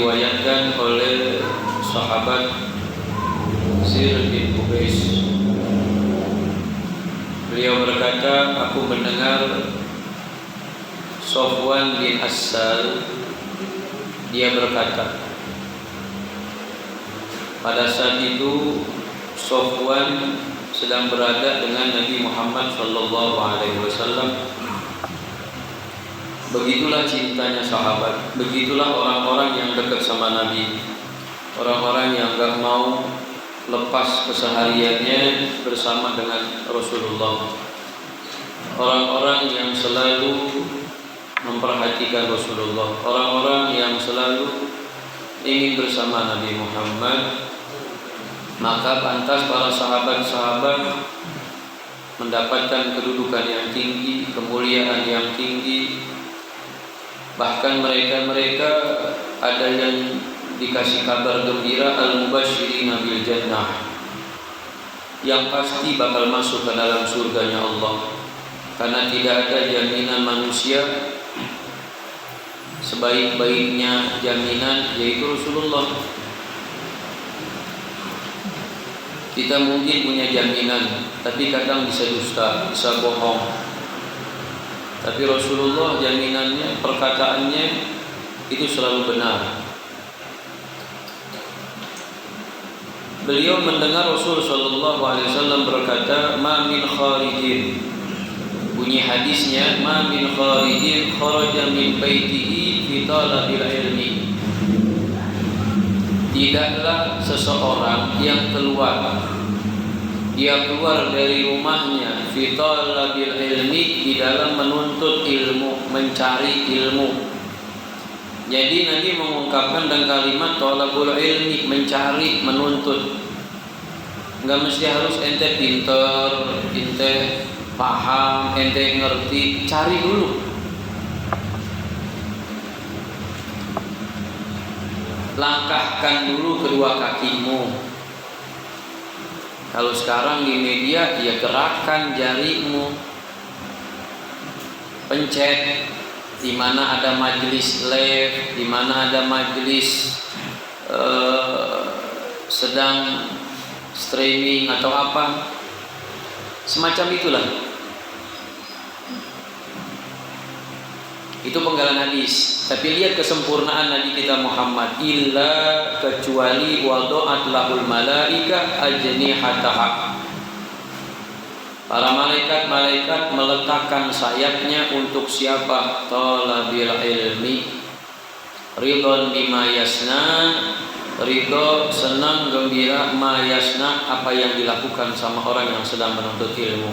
diriwayatkan oleh sahabat Zir bin Ubais. Beliau berkata, aku mendengar Sofwan bin Assal, dia berkata, pada saat itu Sofwan sedang berada dengan Nabi Muhammad SAW. Begitulah cintanya sahabat, begitulah orang-orang yang dekat sama Nabi, orang-orang yang gak mau lepas kesehariannya bersama dengan Rasulullah, orang-orang yang selalu memperhatikan Rasulullah, orang-orang yang selalu ingin bersama Nabi Muhammad. Maka pantas para sahabat-sahabat mendapatkan kedudukan yang tinggi, kemuliaan yang tinggi. Bahkan mereka ada yang dikasih kabar gembira al-mubashirina bil jannah, yang pasti bakal masuk ke dalam surganya Allah. Karena tidak ada jaminan manusia sebaik-baiknya jaminan, yaitu Rasulullah. Kita mungkin punya jaminan, tapi kadang bisa dusta, bisa bohong. Tapi Rasulullah jaminannya, perkataannya itu selalu benar. Beliau mendengar Rasul sallallahu alaihi wasallam berkata, "Ma min kharijin." Bunyi hadisnya, "Ma min kharijin kharaja min baitihi fi talabil ilmi." Tidaklah seseorang yang keluar, dia keluar dari rumahnya fi talabil ilmi, di dalam menuntut ilmu, mencari ilmu. Jadi Nabi mengungkapkan dengan kalimat talabul ilmi, mencari, menuntut. Enggak mesti harus ente pinter, ente paham, ente ngerti, cari dulu. Langkahkan dulu kedua kakimu. Kalau sekarang di media, ya gerakkan jarimu, pencet di mana ada majelis live, di mana ada majelis sedang streaming atau apa, semacam itulah. Itu penggalan hadis. Tapi lihat kesempurnaan Nabi kita Muhammad, illa kecuali wada'at lahul malaika ajnihataha. Para malaikat meletakkan sayapnya untuk siapa? Talabil ilmi, ridon bima yasna, ridho, senang, gembira, ma yasna, apa yang dilakukan sama orang yang sedang menuntut ilmu.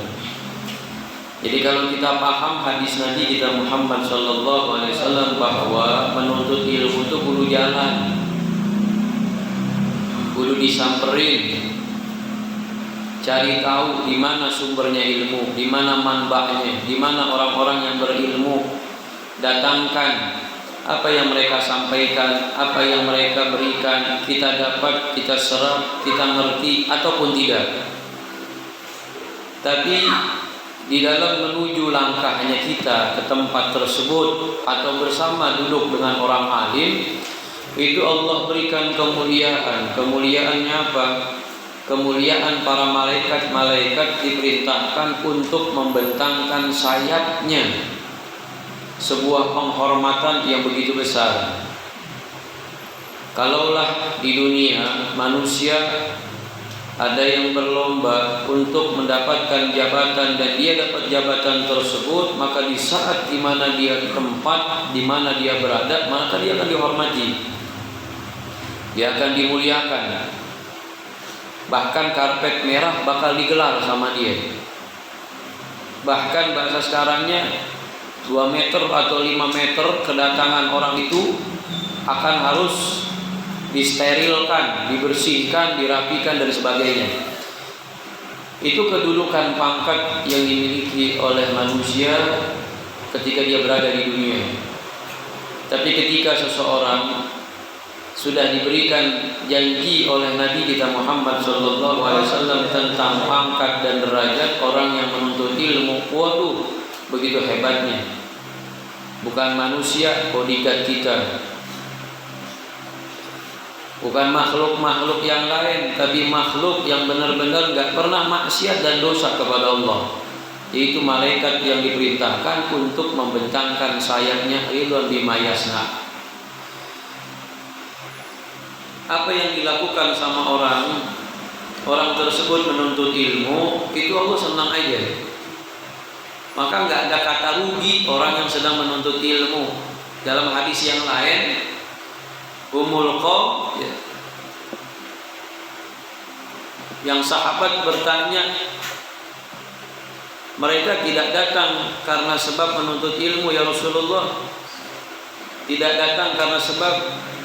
Jadi kalau kita paham hadis Nabi kita Muhammad sallallahu alaihi wasallam bahwa menuntut ilmu itu kudu jalan, kudu disamperin, cari tahu di mana sumbernya ilmu, di mana manbahnya, di mana orang-orang yang berilmu. Datangkan apa yang mereka sampaikan, apa yang mereka berikan, kita dapat, kita serap, kita ngerti ataupun tidak. Tapi di dalam menuju langkahnya kita ke tempat tersebut atau bersama duduk dengan orang alim, itu Allah berikan kemuliaan. Kemuliaannya apa? Kemuliaan para malaikat diperintahkan untuk membentangkan sayapnya. Sebuah penghormatan yang begitu besar. Kalaulah di dunia manusia ada yang berlomba untuk mendapatkan jabatan dan dia dapat jabatan tersebut, maka di saat di mana dia tempat, di mana dia berada, maka dia akan dihormati, dia akan dimuliakan. Bahkan karpet merah bakal digelar sama dia. Bahkan bahasa sekarangnya 2 meter atau 5 meter kedatangan orang itu akan harus disterilkan, dibersihkan, dirapikan dan sebagainya. Itu kedudukan pangkat yang dimiliki oleh manusia ketika dia berada di dunia. Tapi ketika seseorang sudah diberikan janji oleh Nabi kita Muhammad SAW tentang pangkat dan derajat orang yang menuntut ilmu, waduh, begitu hebatnya. Bukan manusia bodyguard kita, Bukan makhluk-makhluk yang lain, tapi makhluk yang benar-benar gak pernah maksiat dan dosa kepada Allah. Yaitu malaikat yang diperintahkan untuk membentangkan sayapnya ridwan bima yasna. Apa yang dilakukan sama orang tersebut menuntut ilmu, itu Allah senang aja. Maka gak ada kata rugi orang yang sedang menuntut ilmu. Dalam hadis yang lain, Umul Qaum, ya, yang sahabat bertanya, mereka tidak datang karena sebab menuntut ilmu ya Rasulullah, tidak datang karena sebab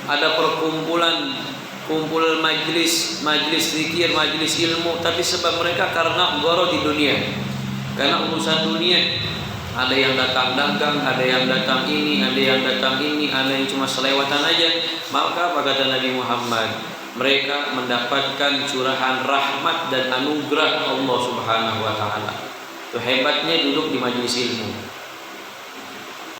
ada perkumpulan majlis zikir, majlis ilmu, tapi sebab mereka karena goro di dunia, karena urusan dunia. Ada yang datang dagang, ada yang datang ini, ada yang datang ini, ada yang cuma selewatan aja. Maka apa kata Nabi Muhammad? Mereka mendapatkan curahan rahmat dan anugerah Allah Subhanahu wa taala. Itu hebatnya duduk di majelis ilmu.